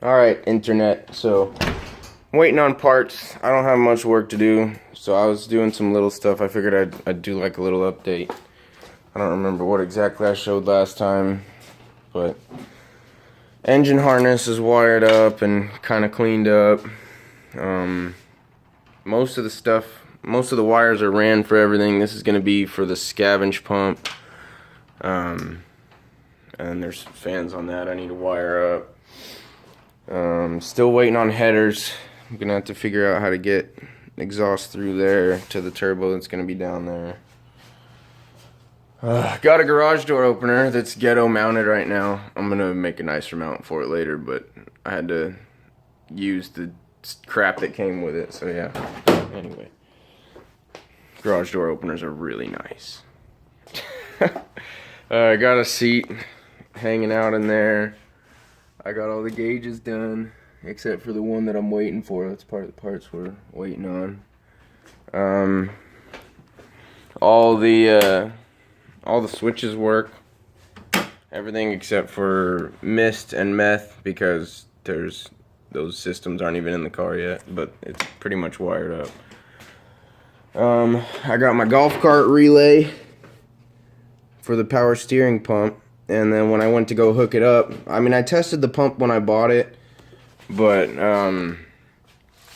Alright, internet. So, I'm waiting on parts. I don't have much work to do, so I was doing some little stuff. I figured I'd do like a little update. I don't remember what exactly I showed last time, but engine harness is wired up and kind of cleaned up. Most of the wires are ran for everything. This is going to be for the scavenge pump. And there's fans on that I need to wire up. Still waiting on headers. I'm gonna have to figure out how to get exhaust through there to the turbo that's gonna be down there. Got a garage door opener that's ghetto mounted right now. I'm gonna make a nicer mount for it later, but I had to use the crap that came with it, so yeah. Anyway, garage door openers are really nice. I got a seat hanging out in there. I got all the gauges done, except for the one that I'm waiting for. That's part of the parts we're waiting on. All the switches work. Everything except for mist and meth, because those systems aren't even in the car yet, but it's pretty much wired up. I got my golf cart relay for the power steering pump. And then when I went to go hook it up, I mean, I tested the pump when I bought it, but I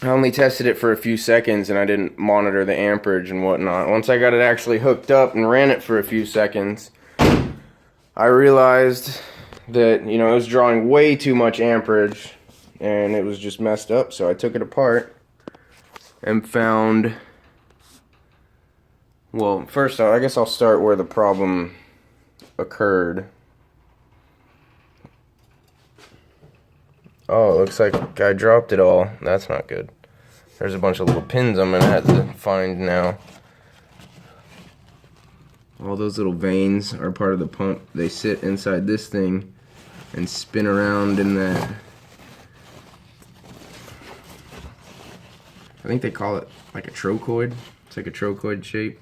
only tested it for a few seconds and I didn't monitor the amperage and whatnot. Once I got it actually hooked up and ran it for a few seconds, I realized that, you know, it was drawing way too much amperage and it was just messed up. So I took it apart and found, well, first I guess I'll start where the problem occurred. Oh, it looks like I dropped it all. That's not good. There's a bunch of little pins I'm gonna have to find now. All those little vanes are part of the pump. They sit inside this thing and spin around in that. I think they call it like a trochoid. It's like a trochoid shape.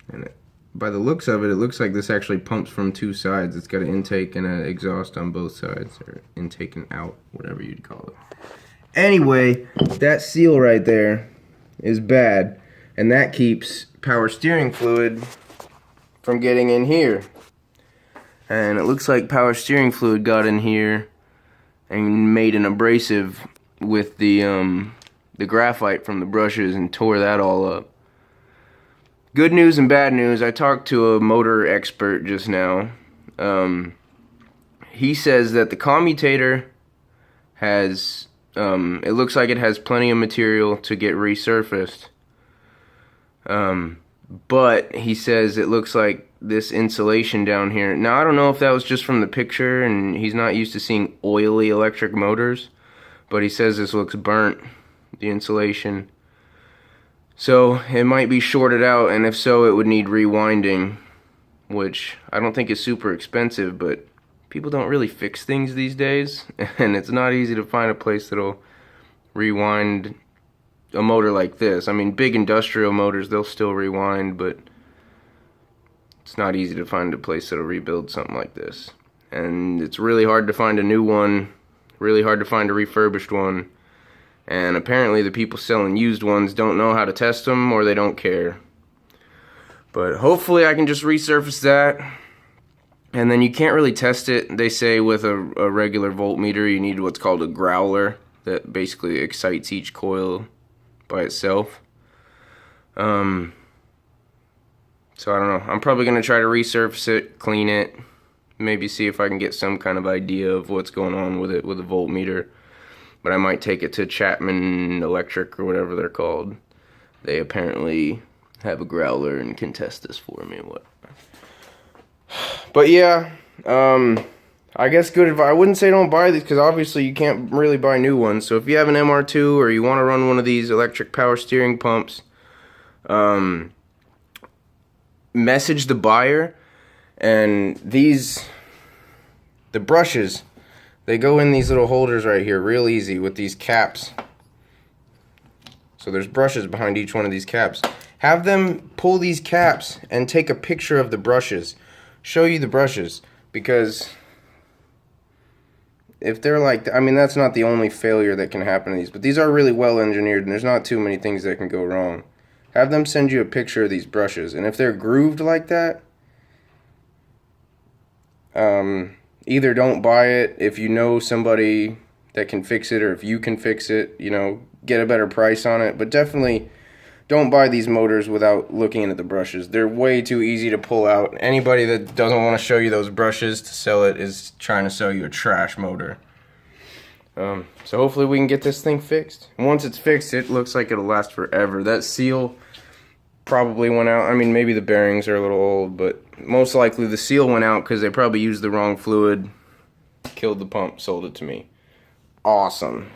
And by the looks of it, it looks like this actually pumps from two sides. It's got an intake and an exhaust on both sides, or intake and out, whatever you'd call it. Anyway, that seal right there is bad, and that keeps power steering fluid from getting in here. And it looks like power steering fluid got in here and made an abrasive with the graphite from the brushes and tore that all up. Good news and bad news. I talked to a motor expert just now. He says that the commutator has, it looks like it has plenty of material to get resurfaced. But he says it looks like this insulation down here. Now, I don't know if that was just from the picture and he's not used to seeing oily electric motors, but he says this looks burnt, the insulation. So it might be shorted out, and if so, it would need rewinding, which I don't think is super expensive, but people don't really fix things these days, and it's not easy to find a place that'll rewind a motor like this. I mean, big industrial motors, they'll still rewind, but it's not easy to find a place that'll rebuild something like this. And it's really hard to find a new one, really hard to find a refurbished one. And apparently the people selling used ones don't know how to test them, or they don't care. But hopefully I can just resurface that. And then you can't really test it, they say, with a regular voltmeter. You need what's called a growler that basically excites each coil by itself. So I don't know. I'm probably going to try to resurface it, clean it, maybe see if I can get some kind of idea of what's going on with it with a voltmeter. But I might take it to Chapman Electric or whatever they're called. They apparently have a growler and can test this for me. But yeah, I guess good advice. I wouldn't say don't buy these, because obviously you can't really buy new ones. So if you have an MR2 or you want to run one of these electric power steering pumps, message the buyer. And the brushes, they go in these little holders right here real easy with these caps. So there's brushes behind each one of these caps. Have them pull these caps and take a picture of the brushes. Show you the brushes, because if they're like, I mean, that's not the only failure that can happen to these, but these are really well engineered, and there's not too many things that can go wrong. Have them send you a picture of these brushes, and if they're grooved like that, either don't buy it if you know somebody that can fix it, or if you can fix it, you know, get a better price on it. But definitely don't buy these motors without looking at the brushes. They're way too easy to pull out. Anybody that doesn't want to show you those brushes to sell it is trying to sell you a trash motor. So hopefully we can get this thing fixed. And once it's fixed, it looks like it'll last forever. That seal probably went out. I mean, maybe the bearings are a little old, but most likely the seal went out because they probably used the wrong fluid, killed the pump, sold it to me. Awesome.